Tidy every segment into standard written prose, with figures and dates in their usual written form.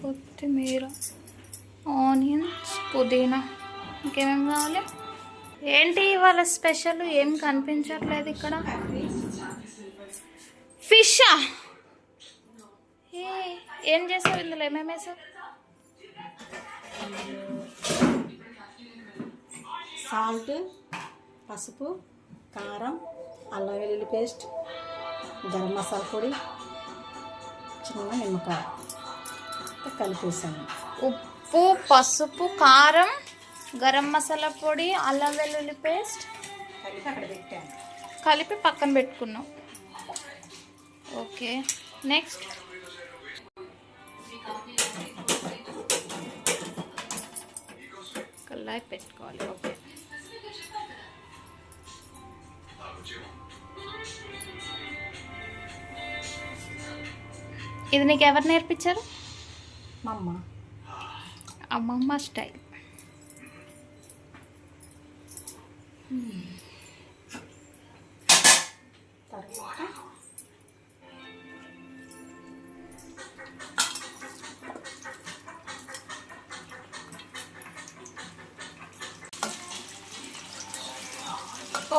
కొత్తిమీర, ఆనియన్స్, పుదీనా, ఇంకేమేమి కావాలి? ఏంటి ఇవాళ స్పెషల్? ఏం కనిపించట్లేదు ఇక్కడ. ఫిషా? ఏం చేసావు ఇందులో? ఏమేమి వేసావు? సాల్ట్, పసుపు, కారం, అల్లం వెల్లుల్లి పేస్ట్, గరం మసాలా పొడి, చిన్న నిమ్మకాయ కలిపేసాను. ఉప్పు, పసుపు, కారం, గరం మసాలా పొడి, అల్లం వెల్లుల్లి పేస్ట్ కలిపి అక్కడ పెట్టాను. కలిపి పక్కన పెట్టుకున్నాం. ఓకే, నెక్స్ట్ కల్లాయి పెట్టుకోవాలి. ఓకే, ఇది నీకు ఎవరు నేర్పించారు? మా అమ్మ. అమ్మమ్మ స్టైల్. తర్వాత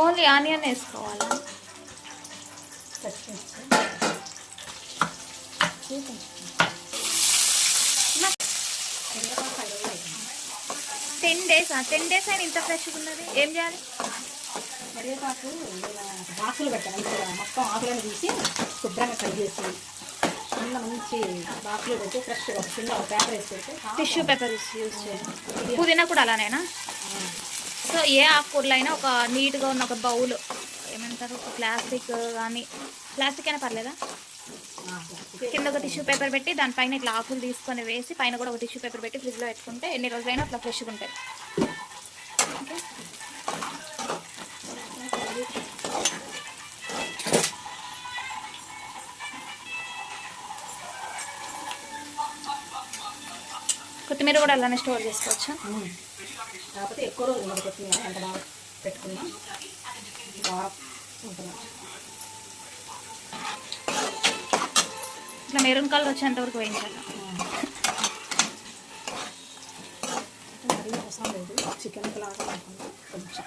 ఓన్లీ ఆనియన్ వేసుకోవాలా? పచ్చిమిర్చి 10 days 10 days అయినా ఇంత ఫ్రెష్గా ఉన్నది. ఏం చేయాలి? కరివేపాకు బాక్సులు పెట్టాను. ఇక్కడ మొత్తం ఆకులను తీసి శుభ్రంగా కడిగేసి కింద మంచి బాక్సులు పెట్టి ఫ్రెష్గా కింద ఒక పేపర్ వేసి పెట్టి టిష్యూ పేపర్ యూజ్ చేయాలి. పుదీనా కూడా అలానేనా? సో ఏ ఆకుకూరలు అయినా ఒక నీట్గా ఉన్న ఒక బౌల్, ఏమంటారు, ఒక ప్లాస్టిక్ కానీ, ప్లాస్టిక్ అయినా పర్లేదా, కింద ఒక టిష్యూ పేపర్ పెట్టి దానిపైన ఇట్లా ఆకులు తీసుకొని వేసి పైన కూడా ఒక టిష్యూ పేపర్ పెట్టి ఫ్రిడ్జ్లో పెట్టుకుంటే ఎన్ని రోజులైనా అట్లా ఫ్రెష్గా ఉంటాయి. ఓకే, కొత్తిమీర కూడా అలానే స్టోర్ చేసుకోవచ్చా? కాకపోతే ఎక్కువ రోజులు మన కొత్తిమీర ఎంత బాగా పెట్టుకున్నా బాగా ఉంటుంది. ఇట్లా మెరూన్ కలర్ వచ్చేంత వరకు వేయించాలి. మరీ అవసరం లేదు, చికెన్ లాగా అనుకున్నా కొంచెం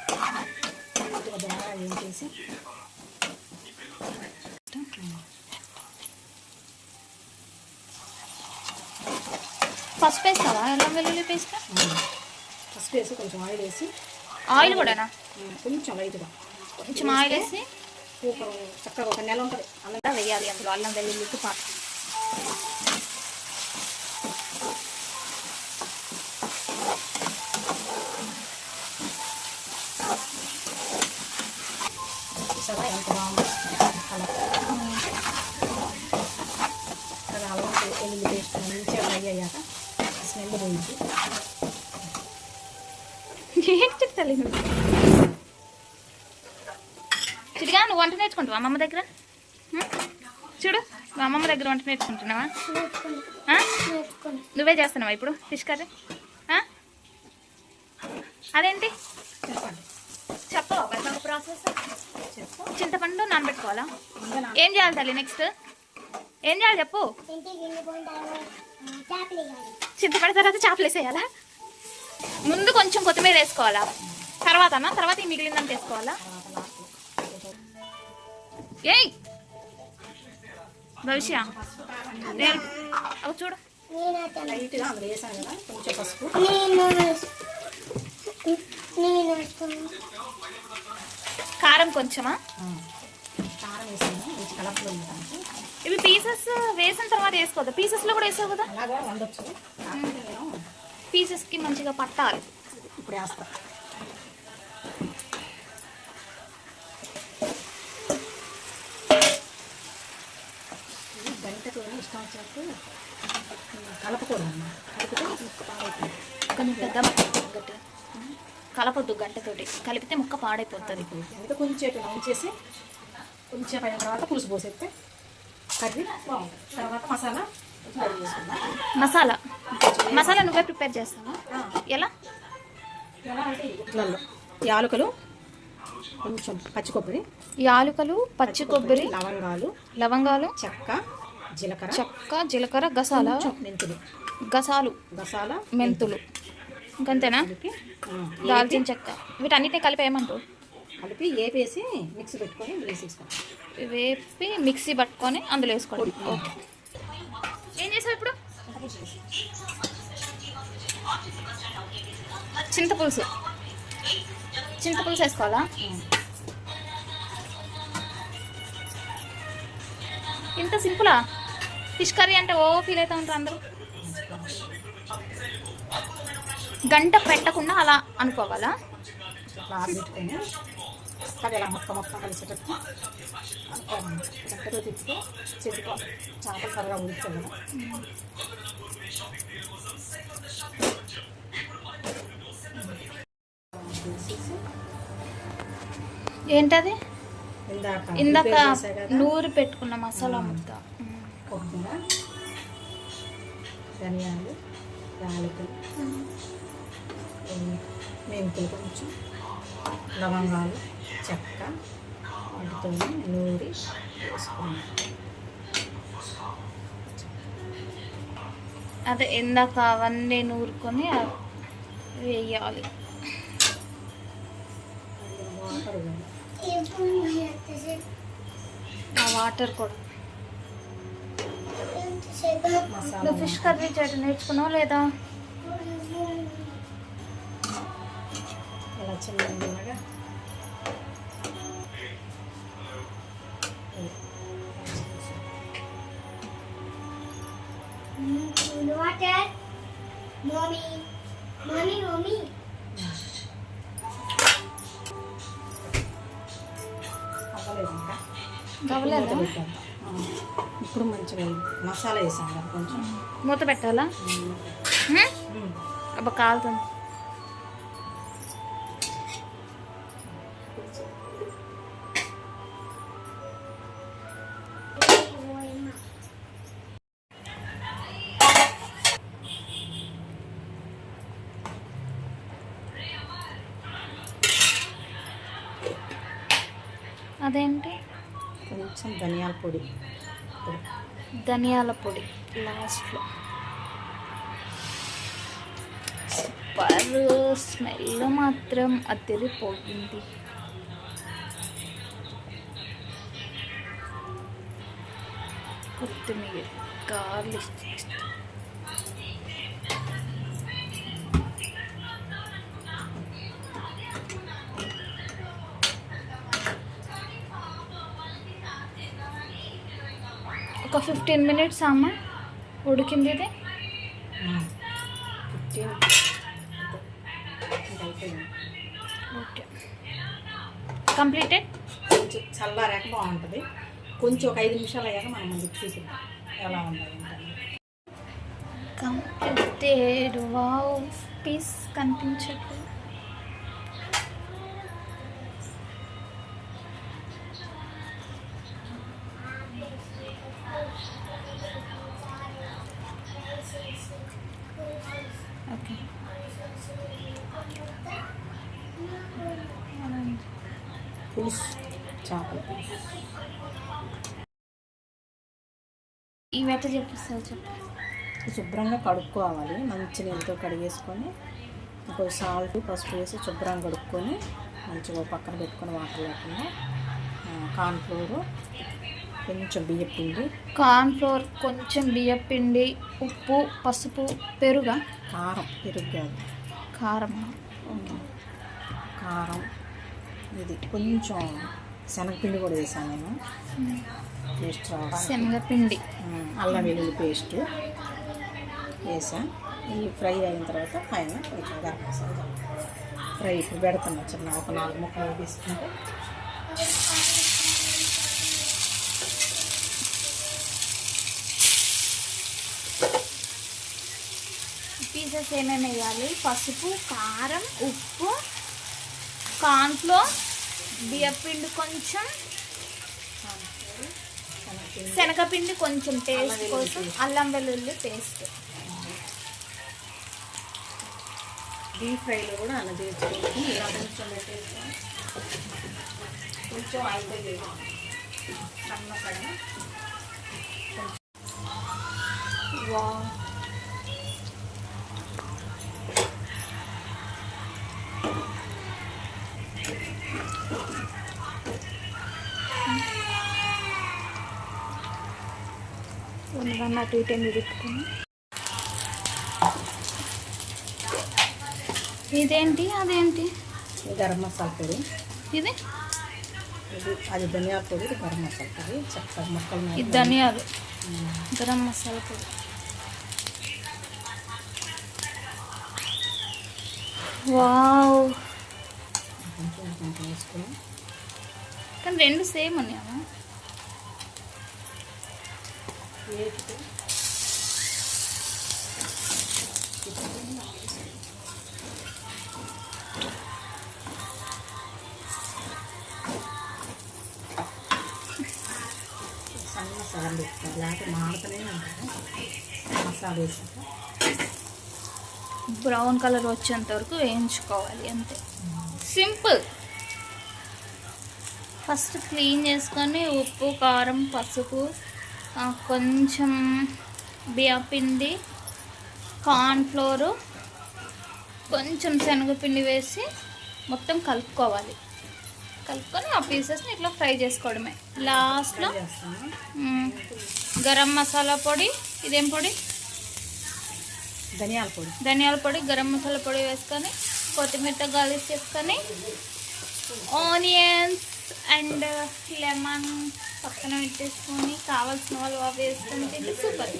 బాగా వేయించేసి పసుపు వేస్తావా? అల్లం వెల్లుల్లి పేస్ట్ ఫస్ట్ వేసి కొంచెం ఆయిల్ వేసి. ఆయిల్ కూడానా? కొంచెం లైట్గా కొంచెం ఆయిల్ వేసి చక్కగా ఒక నెల ఉంటుంది అల్లం వేయాలి అందులో, అల్లం వెల్లుల్లికి పాటు. చూసారా ఎంత బాగుంది అలా. అల్లం వెల్లుల్లి పేస్ట్ మంచిగా ఫ్రై అయ్యాక స్మెల్ పోయింది. ఏంటి చెప్తాలి చిటిగా? నువ్వు వంట నేర్చుకుంటావా అమ్మమ్మ దగ్గర? చూడు, మా అమ్మమ్మ దగ్గర వంట నేర్చుకుంటున్నావా? నువ్వే చేస్తున్నావా ఇప్పుడు ఫిష్ కర్రీ? అదేంటి చెప్పవా ఒక ప్రాసెస్? చింతపండు నానబెట్టుకోవాలా? ఏం చేయాలి తల్లి? నెక్స్ట్ ఏం చేయాలి చెప్పు. చింతపండు తర్వాత చేపలు వేసేయాలా? ముందు కొంచెం కొత్తిమీర వేసుకోవాలా? తర్వాత ఈ మిగిలిందని వేసుకోవాలా? ఏయ్ భవిష్య చూడు, లైట్గా అందులో వేసాను కదా కొంచెం పసుపు, కారం కొంచెమా? కారం వేసాను మంచి కలర్ఫుల్ ఉండడానికి. ఇవి పీసెస్ వేసిన తర్వాత వేసుకోవద్దు? పీసెస్లో కూడా వేసావు కదా? అలాగా వండొచ్చు. పీసెస్కి మంచిగా పట్టాలి. ఇప్పుడు వేస్తా. గంటతో ఇష్టం వచ్చినట్టు కలపకూడదమ్మా. కలిపితే ముక్క పాడైపోతుంది. కలపొద్దు, గంటతోటి కలిపితే ముక్క పాడైపోతుంది. అందుకే కొంచెం ఉంచేసి కొంచెం అయిన తర్వాత పులుసు పోసేస్తే కర్రీ బాగుంటుంది. తర్వాత మసాలా నువ్వే ప్రిపేర్ చేస్తావా? ఎలా అంటే ఇట్లలో యాలకులు, కొంచెం పచ్చి కొబ్బరి, యాలకులు, పచ్చి కొబ్బరి, లవంగాలు, లవంగాలు, చెక్క, జీలకర్ర, చెక్క, జీలకర్ర, గసాల, మెంతులు, గసాల, మెంతులు, ఇంకంతేనా? కలిపి దాల్చిన చెక్క, వీటన్నిటిని కలిపి ఏమంటారు? కలిపి వేపేసి మిక్సీ పెట్టుకొని వేసేసుకోండి. వేపి మిక్సీ పట్టుకొని అందులో వేసుకోండి. ఓకే. ఏం చేసావు ఇప్పుడు? చింతపులుసు వేసుకోవాలా? ఇంత సింపులా? ఫిష్ కర్రీ అంటే ఓ ఫీల్ అవుతూ ఉంటారు అందరూ. గంట పెట్టకుండా అలా అనుకోవాలా? పెట్టుకొని అది ఇలా మొత్తం కలిసేటట్టు గంటలో తిప్పితే చెట్టుకో చేపలు త్వరగా ఉడుకుతాయి కదా. ఏంటది? ఇందాక నూరు పెట్టుకున్న మసాలా ముద్ద. కొత్తిమీర, ధనియాలు, యాలకులు, మెంతులు, కొంచెం లవంగాలు, చెక్క వాటితో నూరి వేసుకున్నాం. అదే ఇందాక అవన్నీ నూరుకొని వేయాలి. ఆ వాటర్ కూడా. నువ్వు ఫిష్ కర్రీ చేయడం నేర్చుకున్నావు లేదా? ఇలా చిన్నగా water. Mommy. అవ్వలేదు ఇంకా. ఇప్పుడు మంచిగా మసాలా వేసాం కదా, కొంచెం మూత పెట్టాలా? అబ్బా కాలుతుంది. అదేంటి? కొంచెం ధనియాల పొడి లాస్ట్లో. సూపర్ స్మెల్ మాత్రం అదిరిపోయింది. కొత్తిమీర, గార్లిక్, ఒక 15 minutes అమ్మ ఉడికింది ఇది. Okay, completed. కొంచెం చల్లారాక బాగుంటుంది. కొంచెం ఒక 5 నిమిషాలు అయ్యాక మనం ముందుకు చూసిద్దాం ఎలా ఉన్నాయి. కంప్లీటెడ్. వావ్, పీస్ కనిపించట్లేదు. ఓకే, పులుసు, చేపల పులుసు. ఇవి ఎట్లా చెప్పిస్తారు చెప్పు. శుభ్రంగా కడుక్కోవాలి. మంచి నీళ్ళతో కడిగేసుకొని కొంచెం సాల్ట్, పసుపు వేసి శుభ్రంగా కడుక్కొని మంచిగా పక్కన పెట్టుకొని వాటర్ లేకుండా కార్న్ఫ్లోరు, కొంచెం బియ్యపిండి, కొంచెం బియ్యపిండి, ఉప్పు, పసుపు, పెరుగు, కారం, పెరుగు కాదు కారం, కారం, ఇది కొంచెం శనగపిండి కూడా వేసాను నేను పేస్ట్ రావాలి. శనగపిండి, అల్లం వెల్లుల్లి పేస్ట్ వేసా. ఈ ఫ్రై అయిన తర్వాత పైన కొంచెం గరం మసాలా ఫ్రై ఇప్పుడు పెడుతున్నా. చిన్న ఒక 4 ముక్కలు తీసుకుంటే పీసెస్ ఏమేమి వేయాలి? పసుపు, కారం, ఉప్పు, కార్న్ఫ్లోర్, బియ్యపిండి కొంచెం, శనగపిండి కొంచెం టేస్ట్ కోసం, అల్లం వెల్లుల్లి పేస్ట్. డీప్ ఫ్రైలో కూడా అలా చేసుకోవచ్చు. ఇలా కొంచెం పెట్టేస్తాం, కొంచెం ఆయిల్ సన్నగా వావ్. ఉన్నదాన్ని అటు ఇటు ఎందుకు తిప్పుకుని. ఇదేంటి అదేంటి? గరం మసాలా పొడి, ఇది అది ధనియాల పొడి, ఇది గరం మసాలా పొడి. చక్కగా ముక్కలు ఇది ధనియాలు, గరం మసాలా పొడి. వావ్. కొంచెం వేసుకుని కానీ రెండు సేమ్ ఉన్నాయా? వేపుతూ సన్న సగం పెట్టుకోవాలి, లేకపోతే మాడుతూనే ఉంటుంది. మసాలా వేసాక బ్రౌన్ కలర్ వచ్చేంత వరకు వేయించుకోవాలి అంతే. సింపుల్. ఫస్ట్ క్లీన్ చేసుకొని ఉప్పు, కారం, పసుపు, కొంచెం బియ్యపిండి, కార్న్ఫ్లోరు, కొంచెం శనగపిండి వేసి మొత్తం కలుపుకోవాలి. కలుపుకొని ఆ పీసెస్ని ఇట్లా ఫ్రై చేసుకోవడమే. లాస్ట్లో గరం మసాలా పొడి, ఇదేం పొడి? ధనియాల పొడి, ధనియాల పొడి, గరం మసాలా పొడి వేసుకొని కొత్తిమీరతో గార్లిష్ చేసుకొని ఆనియన్స్ అండ్ లెమన్ పక్కన పెట్టేసుకొని కావాల్సిన వాళ్ళు అవి వేసుకొని తింటే సూపర్.